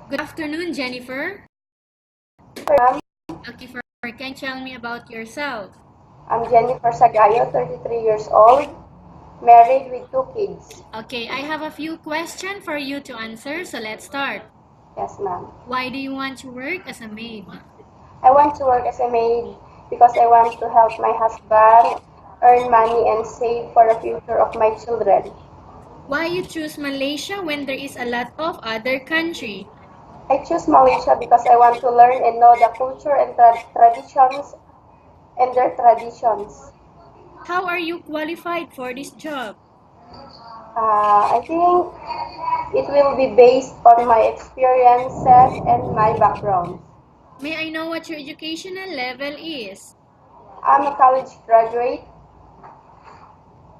Good afternoon, Jennifer. Ma'am, Okay, can you tell me about yourself? I'm Jennifer Sagayo, 33 years old, married with 2 kids. Okay, I have a few questions for you to answer, so let's start. Yes, ma'am. Why do you want to work as a maid? I want to work as a maid because I want to help my husband earn money and save for the future of my children. Why you choose Malaysia when there is a lot of other country? I choose Malaysia because I want to learn and know the culture and traditions and their traditions. How are you qualified for this job? I think it will be based on my experiences and my background. May I know what your educational level is? I'm a college graduate.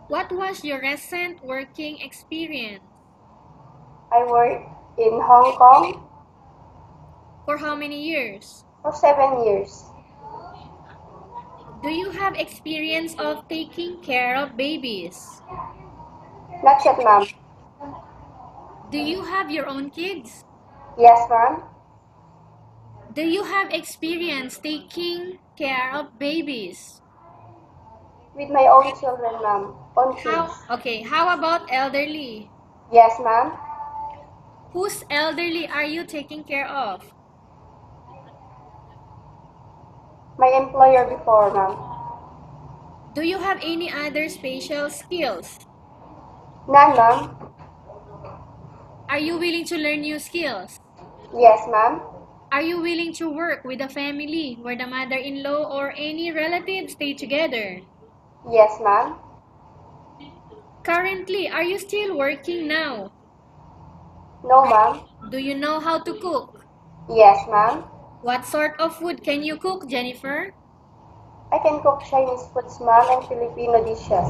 What was your recent working experience? I worked in Hong Kong For how many years? for 7 years. Do you have experience of taking care of babies? Not yet, ma'am. Do you have your own kids? Yes, ma'am. Do you have experience taking care of babies? With my own children, ma'am. Own kids. How about elderly? Yes, ma'am. Whose elderly are you taking care of? My employer before, ma'am. Do you have any other special skills? None, ma'am. Are you willing to learn new skills? Yes, ma'am. Are you willing to work with a family where the mother-in-law or any relative stay together? Yes, ma'am. Currently, are you still working now? No, ma'am. Do you know how to cook? Yes, ma'am. What sort of food can you cook, Jennifer? I can cook Chinese foods, ma'am, and Filipino dishes.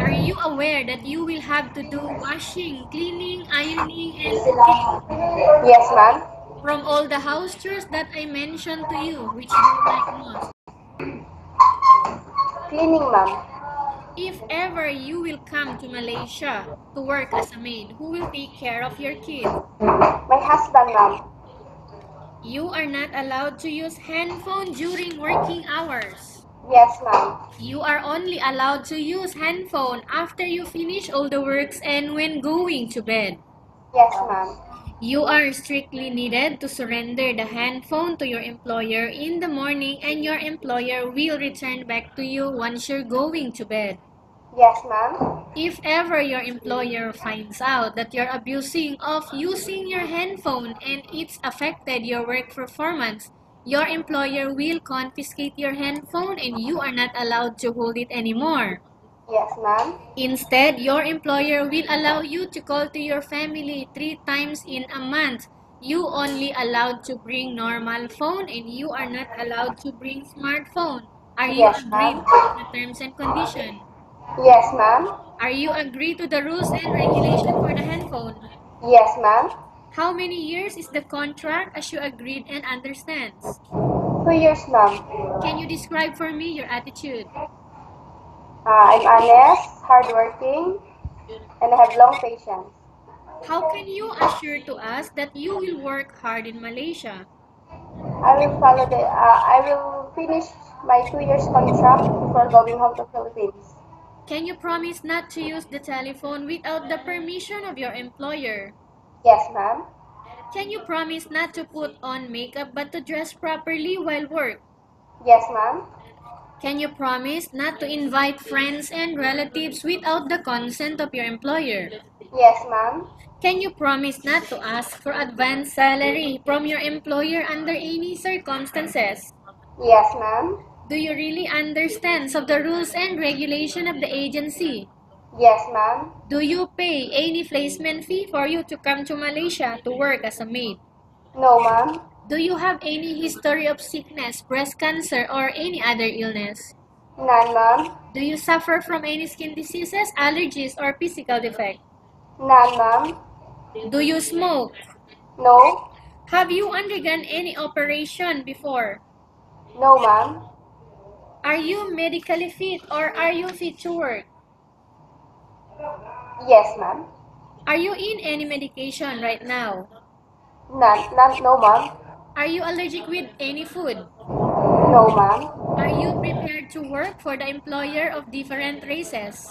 Are you aware that you will have to do washing, cleaning, ironing, and cooking? Yes, ma'am. From all the house chores that I mentioned to you, which do you like most? Cleaning, ma'am. If ever you will come to Malaysia to work as a maid, who will take care of your kids? My husband, ma'am. You are not allowed to use handphone during working hours. Yes, ma'am. You are only allowed to use handphone after you finish all the works and when going to bed. Yes, ma'am. You are strictly needed to surrender the handphone to your employer in the morning and your employer will return back to you once you're going to bed. Yes, ma'am. If ever your employer finds out that you're abusing of using your handphone and it's affected your work performance, your employer will confiscate your handphone and you are not allowed to hold it anymore. Yes, ma'am. Instead, your employer will allow you to call to your family 3 times in a month. You only allowed to bring normal phone and you are not allowed to bring smartphone. Are you Yes, agreed ma'am. to the terms and conditions? Yes, ma'am. Are you agree to the rules and regulation for the handphone? Yes, ma'am. How many years is the contract as you agreed and understands? 2 years, ma'am. Can you describe for me your attitude? I'm honest, hardworking, and I have long patience. How can you assure to us that you will work hard in Malaysia? I will finish my 2 years contract before going home to Philippines. Can you promise not to use the telephone without the permission of your employer? Yes, ma'am. Can you promise not to put on makeup but to dress properly while work? Yes, ma'am. Can you promise not to invite friends and relatives without the consent of your employer? Yes, ma'am. Can you promise not to ask for advance salary from your employer under any circumstances? Yes, ma'am. Do you really understand of the rules and regulation of the agency? Yes, ma'am. Do you pay any placement fee for you to come to Malaysia to work as a maid? No, ma'am. Do you have any history of sickness, breast cancer, or any other illness? None, ma'am. Do you suffer from any skin diseases, allergies, or physical defect? None, ma'am. Do you smoke? No. Have you undergone any operation before? No, ma'am. Are you medically fit or are you fit to work? Yes, ma'am. Are you in any medication right now? No, ma'am. Are you allergic with any food? No, ma'am. Are you prepared to work for the employer of different races?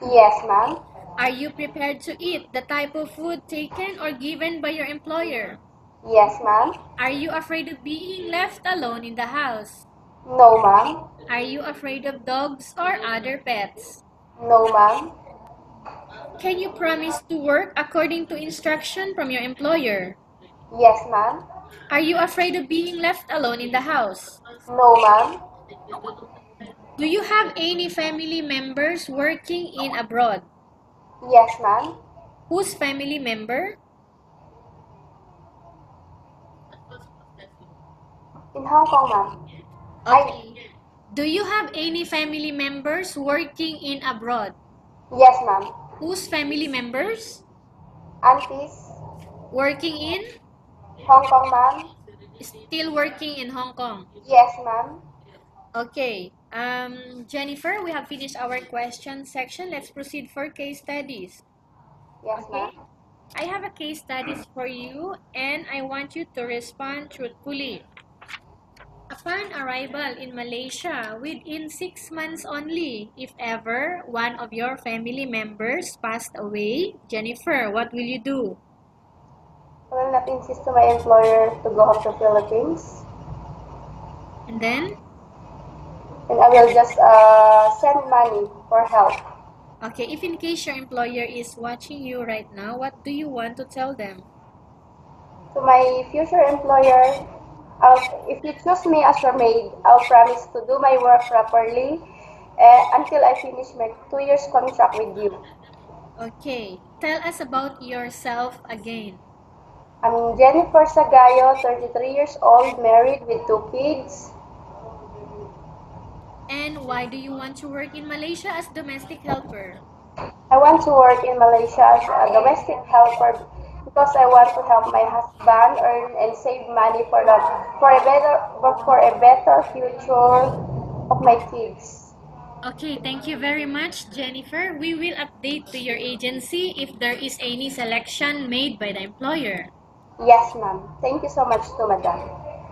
Yes, ma'am. Are you prepared to eat the type of food taken or given by your employer? Yes, ma'am. Are you afraid of being left alone in the house? No, ma'am. Are you afraid of dogs or other pets? No, ma'am. Can you promise to work according to instruction from your employer? Yes, ma'am. Are you afraid of being left alone in the house? No, ma'am. Do you have any family members working in abroad? Yes, ma'am. Whose family member? In Hong Kong, ma'am. I, Okay. Do you have any family members working in abroad? yes, ma'am. Whose family members? Aunties, Working in? Hong Kong, ma'am. Still working in Hong Kong. Yes, ma'am. Okay. Jennifer, we have finished our question section. Let's proceed for case studies. Yes, ma'am. Okay. I have a case studies for you and I want you to respond truthfully. Upon arrival in Malaysia, within 6 months only, if ever one of your family members passed away, Jennifer, what will you do? I will not insist to my employer to go home to Philippines. And then, And I will just send money for help. okay, if in case your employer is watching you right now, what do you want to tell them? To my future employer, if you choose me as your maid, I'll promise to do my work properly until I finish my 2 years contract with you. Okay, tell us about yourself again. I'm Jennifer Sagayo, 33 years old, married with 2 kids. And why do you want to work in Malaysia as domestic helper? I want to work in Malaysia as a domestic helper because I want to help my husband earn and save money for a better future of my kids. Okay, thank you very much, Jennifer. We will update to your agency if there is any selection made by the employer. Yes, ma'am. Thank you so much to madam.